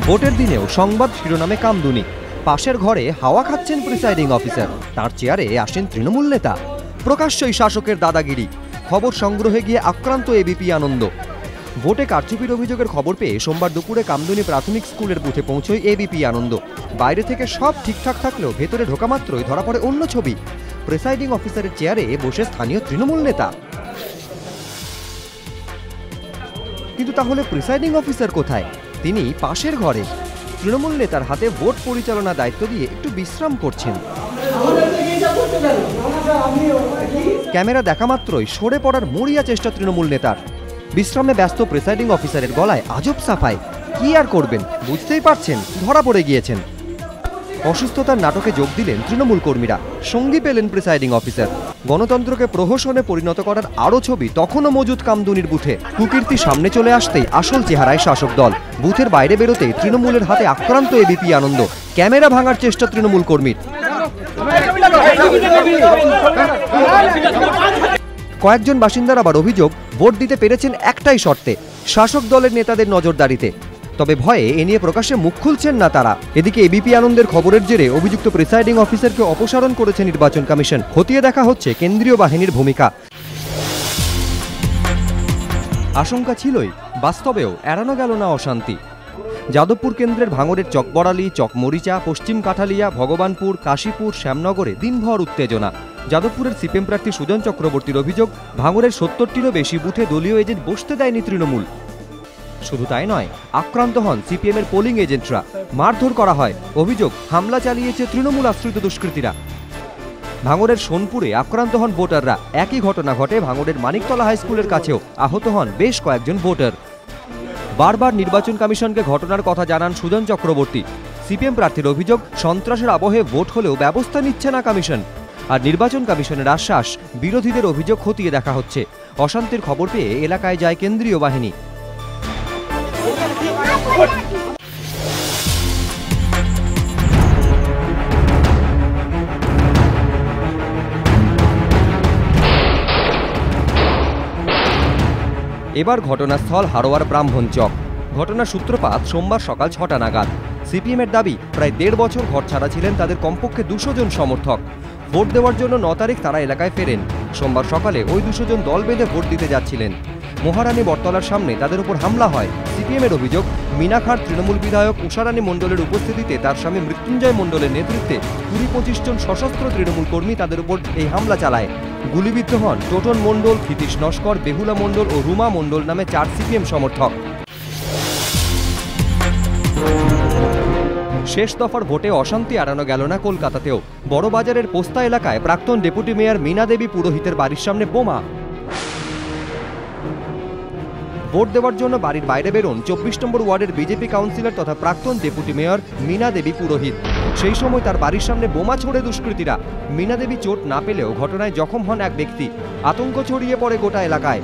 ভোটের দিনেও সংবাদ শিরোনামে কামদুনি। পাশের ঘরে হাওয়া খাচ্ছেন প্রিসাইডিং অফিসার, তার চেয়ারে আসেন তৃণমূল নেতা। প্রকাশ্যই শাসকের দাদাগিরি, খবর সংগ্রহে গিয়ে আক্রান্ত এবিপি আনন্দ। ভোটে কারচুপির অভিযোগের খবর পেয়ে সোমবার দুপুরে কামদুনি প্রাথমিক স্কুলের বুথে পৌঁছয় এবিপি আনন্দ। বাইরে থেকে সব ঠিকঠাক থাকলেও ভেতরে ঢোকা মাত্রই ধরা পড়ে অন্য ছবি। প্রিসাইডিং অফিসারের চেয়ারে বসে স্থানীয় তৃণমূল নেতা। কিন্তু তাহলে প্রিসাইডিং অফিসার কোথায়? তিনি পাশের ঘরে তৃণমূল নেতার হাতে ভোট পরিচালনা দায়িত্ব দিয়ে একটু বিশ্রাম করছেন। ক্যামেরা দেখা মাত্রই সরে পড়ার মরিয়া চেষ্টা তৃণমূল নেতার। বিশ্রামে ব্যস্ত প্রিসাইডিং অফিসারের গলায় আজব সাফাই। কি আর করবেন, বুঝতেই পারছেন ধরা পড়ে গিয়েছেন। অসুস্থতার নাটকে যোগ দিলেন তৃণমূল কর্মীরা, সঙ্গী পেলেন প্রিসাইডিং অফিসার। গণতন্ত্রকে প্রহসনে পরিণত করার আরও ছবি তখনও মজুদ কামদুনির বুথে। কুকীর্তি সামনে চলে আসতেই আসল চেহারায় শাসক দল। বুথের বাইরে বেরোতেই তৃণমূলের হাতে আক্রান্ত এবিপি আনন্দ। ক্যামেরা ভাঙার চেষ্টা তৃণমূল কর্মীর। কয়েকজন বাসিন্দার আবার অভিযোগ, ভোট দিতে পেরেছেন একটাই শর্তে, শাসক দলের নেতাদের নজরদারিতে। তবে ভয়ে এ নিয়ে প্রকাশ্যে মুখ খুলছেন না তারা। এদিকে এবিপি আনন্দের খবরের জেরে অভিযুক্ত প্রিসাইডিং অফিসারকে অপসারণ করেছে নির্বাচন কমিশন। খতিয়ে দেখা হচ্ছে কেন্দ্রীয় বাহিনীর ভূমিকা। আশঙ্কা ছিলই, বাস্তবেও এড়ানো গেল না অশান্তি। যাদবপুর কেন্দ্রের ভাঙড়ের চকবড়ালি, চকমরিচা, পশ্চিম কাঠালিয়া, ভগবানপুর, কাশীপুর, শ্যামনগরে দিনভর উত্তেজনা। যাদবপুরের সিপিএম প্রার্থী সুজন চক্রবর্তীর অভিযোগ, ভাঙড়ের ৭০টিরও বেশি বুথে দলীয় এজেন্ট বসতে দেয়নি তৃণমূল। শুধু তাই নয়, আক্রান্ত হন সিপিএমের পোলিং এজেন্টরা। মারধর করা হয়। অভিযোগ, হামলা চালিয়েছে তৃণমূল আশ্রিত দুষ্কৃতীরা। ভাঙড়ের সোনপুরে আক্রান্ত হন ভোটাররা। একই ঘটনা ঘটে ভাঙড়ের মানিকতলা হাই স্কুলের কাছেও। আহত হন বেশ কয়েকজন ভোটার। বারবার নির্বাচন কমিশনকে ঘটনার কথা জানান সুজন চক্রবর্তী। সিপিএম প্রার্থীর অভিযোগ, সন্ত্রাসের আবহে ভোট হলেও ব্যবস্থা নিচ্ছে না কমিশন। আর নির্বাচন কমিশনের আশ্বাস, বিরোধীদের অভিযোগ খতিয়ে দেখা হচ্ছে। অশান্তির খবর পেয়ে এলাকায় যায় কেন্দ্রীয় বাহিনী। এবার ঘটনাস্থল হারোয়ার ব্রাহ্মণ চক। ঘটনার সূত্রপাত সোমবার সকাল ৬টা নাগাদ। সিপিএমের দাবি, প্রায় ১.৫ বছর ঘর ছাড়া ছিলেন তাদের কমপক্ষে ২০০ জন সমর্থক। ভোট দেওয়ার জন্য ৯ তারিখ তারা এলাকায় ফেরেন। সোমবার সকালে ওই ২০০ জন দল বেঁধে ভোট দিতে যাচ্ছিলেন। মহারানী বটতলার সামনে তাদের উপর হামলা হয়। সিপিএমের অভিযোগ, মিনাখার তৃণমূল বিধায়ক উষারানী মণ্ডলের উপস্থিতিতে তার স্বামী মৃত্যুঞ্জয় মণ্ডলের নেতৃত্বে ২০-২৫ জন সশস্ত্র তৃণমূল কর্মী তাদের উপর এই হামলা চালায়। গুলিবিদ্ধ হন টোটন মণ্ডল, ক্ষিতীশ নস্কর, বেহুলা মণ্ডল ও রুমা মণ্ডল নামে ৪ সিপিএম সমর্থক। শেষ দফার ভোটে অশান্তি এড়ানো গেল না কলকাতাতেও। বড়বাজারের পোস্তা এলাকায় প্রাক্তন ডেপুটি মেয়র মীনা দেবী পুরোহিতের বাড়ির সামনে বোমা। ভোট দেওয়ার জন্য বাড়ির বাইরে বেরোন ২৪ নম্বর ওয়ার্ডের বিজেপি কাউন্সিলর তথা প্রাক্তন ডেপুটি মেয়র মীনা দেবী পুরোহিত। সেই সময় তার বাড়ির সামনে বোমা ছোড়ে দুষ্কৃতীরা। মীনা দেবী চোট না পেলেও ঘটনায় জখম হন এক ব্যক্তি। আতঙ্ক ছড়িয়ে পড়ে গোটা এলাকায়।